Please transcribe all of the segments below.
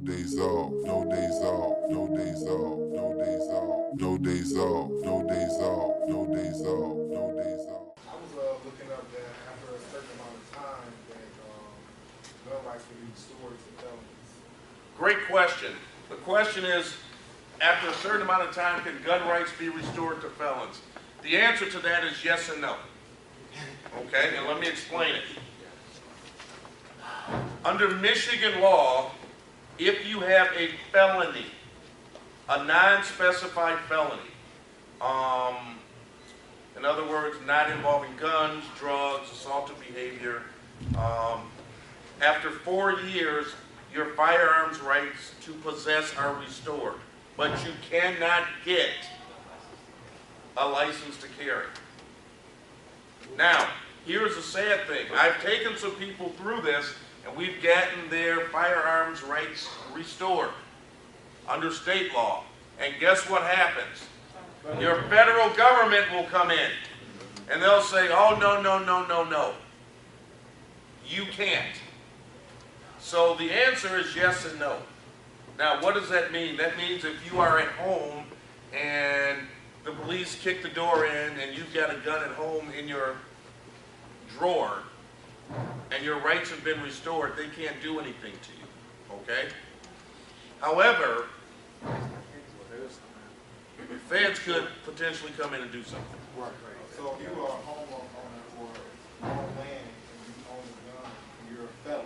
days off, no days off, no days off, no days off, no days off, no days off, no days off, no days off. I was looking up that after a certain amount of time that gun rights can be restored to felons. Great question. The question is, after a certain amount of time, can gun rights be restored to felons? The answer to that is yes and no. Okay, and let me explain it. Under Michigan law, if you have a felony, a non-specified felony, in other words, not involving guns, drugs, assaultive behavior, after 4 years, your firearms rights to possess are restored, but you cannot get a license to carry. Now, here's the sad thing. I've taken some people through this, and we've gotten their firearms rights restored under state law. And guess what happens? Your federal government will come in, and they'll say, oh, no, no, no, no, no. You can't. So the answer is yes and no. Now, what does that mean? That means if you are at home and the police kick the door in and you've got a gun at home in your drawer and your rights have been restored, they can't do anything to you, okay? However, feds could potentially come in and do something. Right. So if you are a homeowner or own land and you own a gun and you're a felon,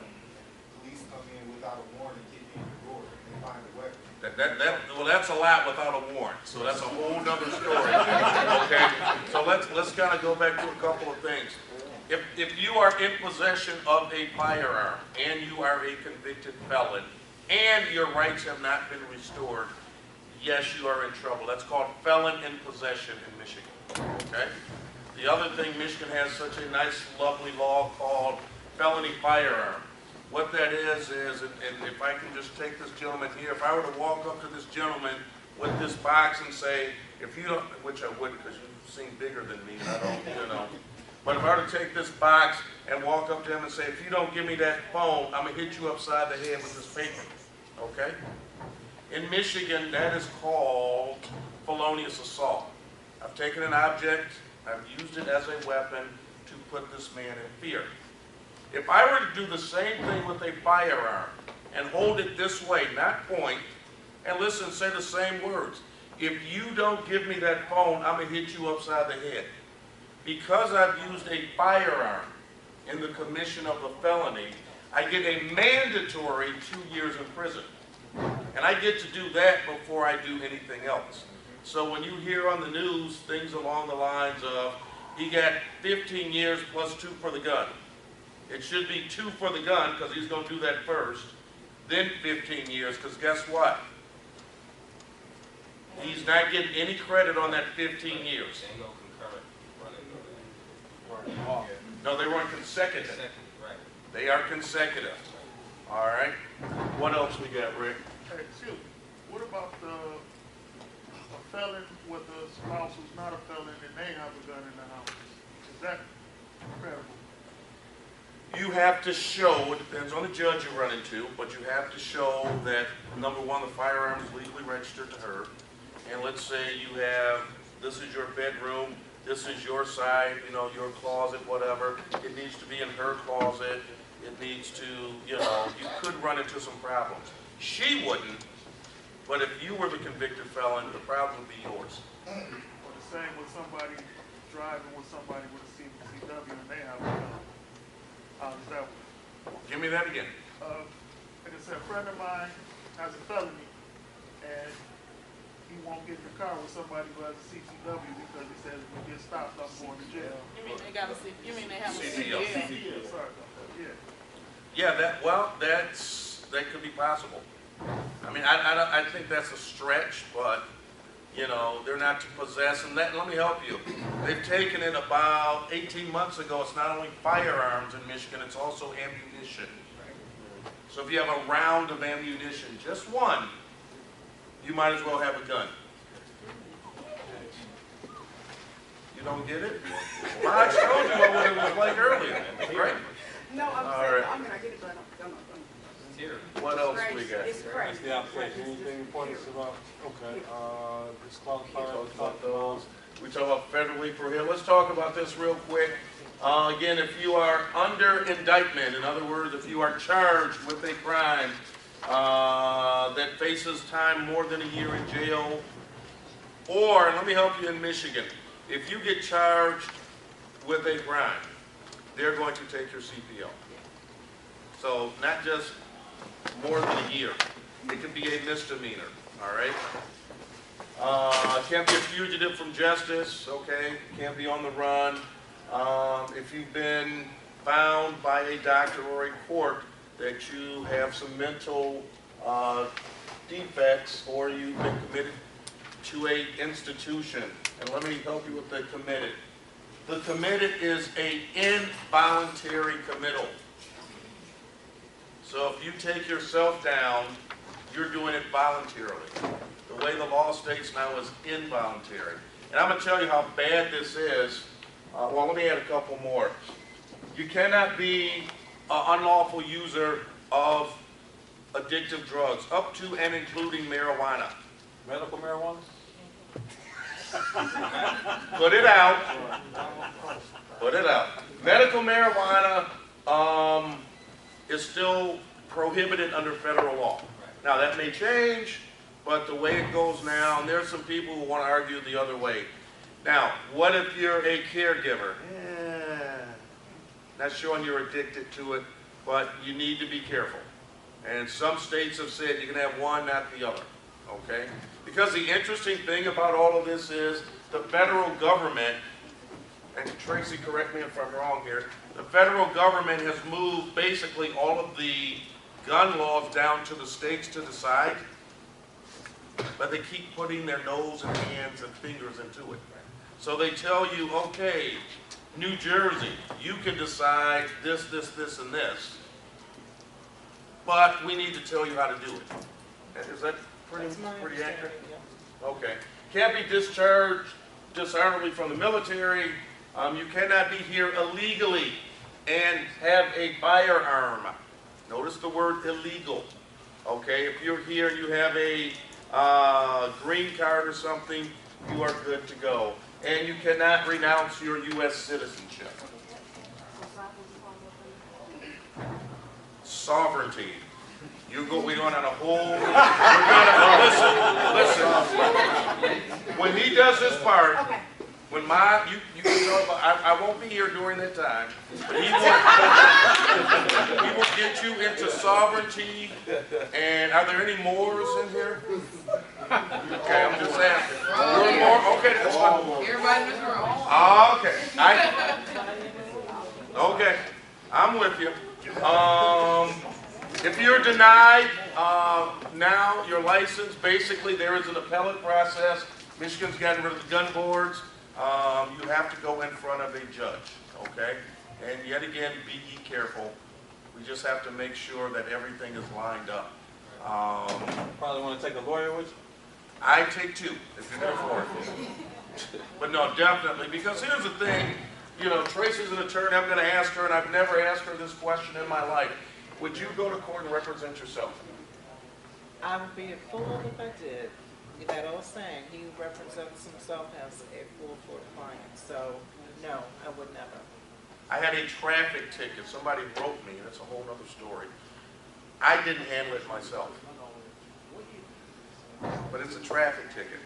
police come in without a warrant and kick in your door and they find a weapon. Well, that's a lot without a warrant, so that's a whole nother story. Okay, so let's kind of go back to a couple of things. If you are in possession of a firearm and you are a convicted felon and your rights have not been restored, yes, you are in trouble. That's called felon in possession in Michigan. Okay. The other thing, Michigan has such a nice, lovely law called felony firearm. What that is, and if I can just take this gentleman here, if I were to walk up to this gentleman with this box and say, if you don't, which I wouldn't because you seem bigger than me and I don't, you know, but if I were to take this box and walk up to him and say, if you don't give me that phone, I'm going to hit you upside the head with this paper, okay? In Michigan, that is called felonious assault. I've taken an object, I've used it as a weapon to put this man in fear. If I were to do the same thing with a firearm and hold it this way, not point, and listen, say the same words. If you don't give me that phone, I'm going to hit you upside the head. Because I've used a firearm in the commission of a felony, I get a mandatory 2 years in prison. And I get to do that before I do anything else. So when you hear on the news things along the lines of, he got 15 years plus 2 for the gun. It should be 2 for the gun because he's going to do that first, then 15 years because guess what? He's not getting any credit on that 15 years. No, they weren't consecutive. They are consecutive. All right. What else we got, Rick? Hey, excuse me. What about a felon with a spouse who's not a felon and they have a gun in the house? Is that credible? You have to show, it depends on the judge you run into, but you have to show that, number one, the firearm is legally registered to her. And let's say you have, this is your bedroom, this is your side, you know, your closet, whatever. It needs to be in her closet. It needs to, you know, you could run into some problems. She wouldn't, but if you were the convicted felon, the problem would be yours. Or the same with somebody driving with somebody with a CW and they have a gun. How does that work? Give me that again. Like I said, a friend of mine has a felony and he won't get in the car with somebody who has a CCW because he says if we get stopped, I'm going to jail. You mean they got a you mean they have a CDL. CDL, sorry about that, yeah. Yeah, that could be possible. I mean, I think that's a stretch, but you know, they're not to possess. And let me help you. They've taken it about 18 months ago. It's not only firearms in Michigan; it's also ammunition. So if you have a round of ammunition, just one, you might as well have a gun. You don't get it? Well, I told you what it was like earlier, right? No, I'm saying, I mean, I get it, but I don't. What else we got? It's crazy. That's the application. Anything you point us about? Okay. Disqualified. Talk about those. We talk about federally prohibited. Let's talk about this real quick. Again, if you are under indictment, in other words, if you are charged with a crime that faces time more than a year in jail, or, let me help you in Michigan, if you get charged with a crime, they're going to take your CPL. So, not just more than a year. It could be a misdemeanor, all right? Can't be a fugitive from justice, okay? Can't be on the run. If you've been found by a doctor or a court that you have some mental defects or you've been committed to an institution, and let me help you with the committed. The committed is an involuntary committal. So if you take yourself down, you're doing it voluntarily. The way the law states now is involuntary. And I'm going to tell you how bad this is. Well, let me add a couple more. You cannot be an unlawful user of addictive drugs, up to and including marijuana. Medical marijuana? Put it out. Put it out. Medical marijuana is still prohibited under federal law. Now, that may change, but the way it goes now, and there's some people who want to argue the other way. Now, what if you're a caregiver? Not showing you're addicted to it, but you need to be careful. And some states have said you can have one, not the other, okay? Because the interesting thing about all of this is the federal government, and Tracy, correct me if I'm wrong here, the federal government has moved basically all of the gun laws down to the states to decide, but they keep putting their nose and hands and fingers into it. So they tell you, okay, New Jersey, you can decide this, this, this, and this, but we need to tell you how to do it. Is that pretty accurate? Okay. Can't be discharged dishonorably from the military. You cannot be here illegally and have a firearm. Notice the word illegal. Okay, if you're here and you have a green card or something, you are good to go. And you cannot renounce your U.S. citizenship. Sovereignty. We going on a whole, listen. When he does his part, when you can know about, I won't be here during that time, but he will get you into sovereignty. And are there any Moors in here? Okay, I'm just asking. You're a Moor? Okay, that's fine. Everybody in this room. Okay. Okay, I'm with you. If you're denied now your license, basically there is an appellate process. Michigan's gotten rid of the gun boards. You have to go in front of a judge, okay? And yet again, be careful. We just have to make sure that everything is lined up. Probably want to take a lawyer with you? I take two, if you can afford it. But no, definitely, because here's the thing, you know, Tracy's an attorney, I'm going to ask her, and I've never asked her this question in my life. Would you go to court and represent yourself? I would be a fool if I did. That old saying, he who represents himself has a fool for a client. So, no, I would never. I had a traffic ticket. Somebody wrote me. That's a whole other story. I didn't handle it myself. But it's a traffic ticket.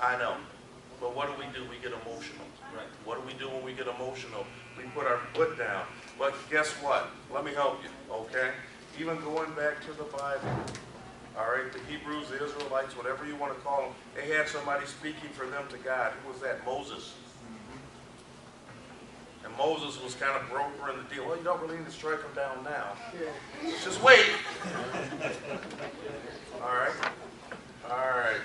I know. But what do? We get emotional. Right. What do we do when we get emotional? We put our foot down. But guess what? Let me help you, okay? Even going back to the Bible, all right, the Hebrews, the Israelites, whatever you want to call them, they had somebody speaking for them to God. Who was that? Moses. And Moses was kind of brokering the deal. Well, you don't really need to strike them down now. Just wait. All right. All right.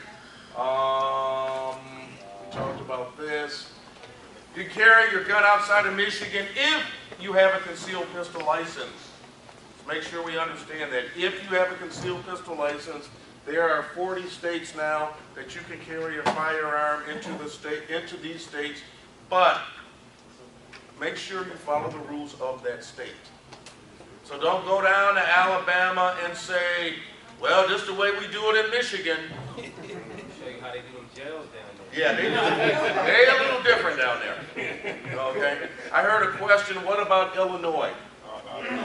We talked about this. You carry your gun outside of Michigan if you have a concealed pistol license. Make sure we understand that. If you have a concealed pistol license, there are 40 states now that you can carry a firearm into these states, but make sure you follow the rules of that state. So don't go down to Alabama and say, well, just the way we do it in Michigan. Show you how they do them jails down there. Yeah, they a little different down there. Okay. I heard a question, what about Illinois?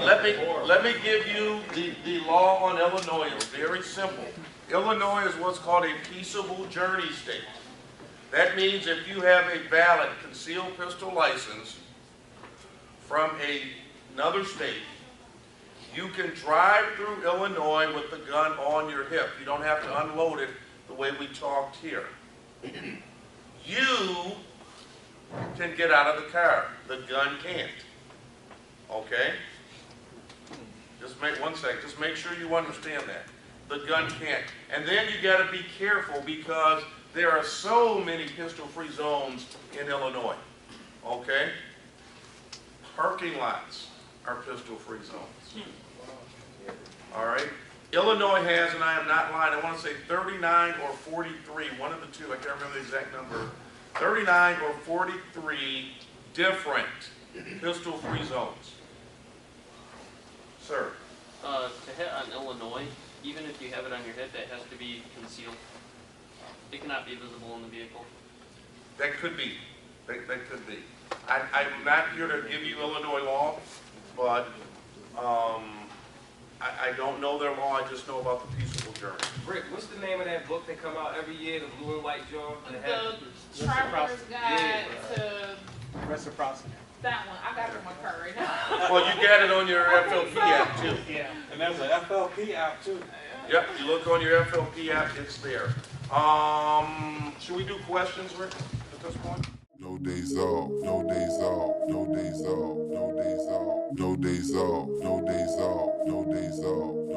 Let me give you the law on Illinois. It's very simple. Illinois is what's called a peaceable journey state. That means if you have a valid concealed pistol license from another state, you can drive through Illinois with the gun on your hip. You don't have to unload it the way we talked here. You can get out of the car. The gun can't. Okay? Just make one second. Just make sure you understand that. The gun can't. And then you got to be careful because there are so many pistol-free zones in Illinois. Okay? Parking lots are pistol-free zones. All right? Illinois has, and I am not lying, I want to say 39 or 43, one of the two, I can't remember the exact number, 39 or 43 different pistol-free zones. Sir? To hit on Illinois, even if you have it on your hip, it has to be concealed. It cannot be visible in the vehicle. That could be. That could be. I'm not here to give you Illinois law, but I don't know their law. I just know about the peaceable journey. Rick, what's the name of that book that come out every year, the blue and white joint? The Traveler's Guide to Reciprocity. that one. I got it in my car right now. Well, you got it on your FLP app too. Yeah. And there's an FLP app too. Yep, you look on your FLP app, it's there. Should we do questions, Rick, at this point? No days off, no days off, no days off, no days off, no days off, no days off, no days off.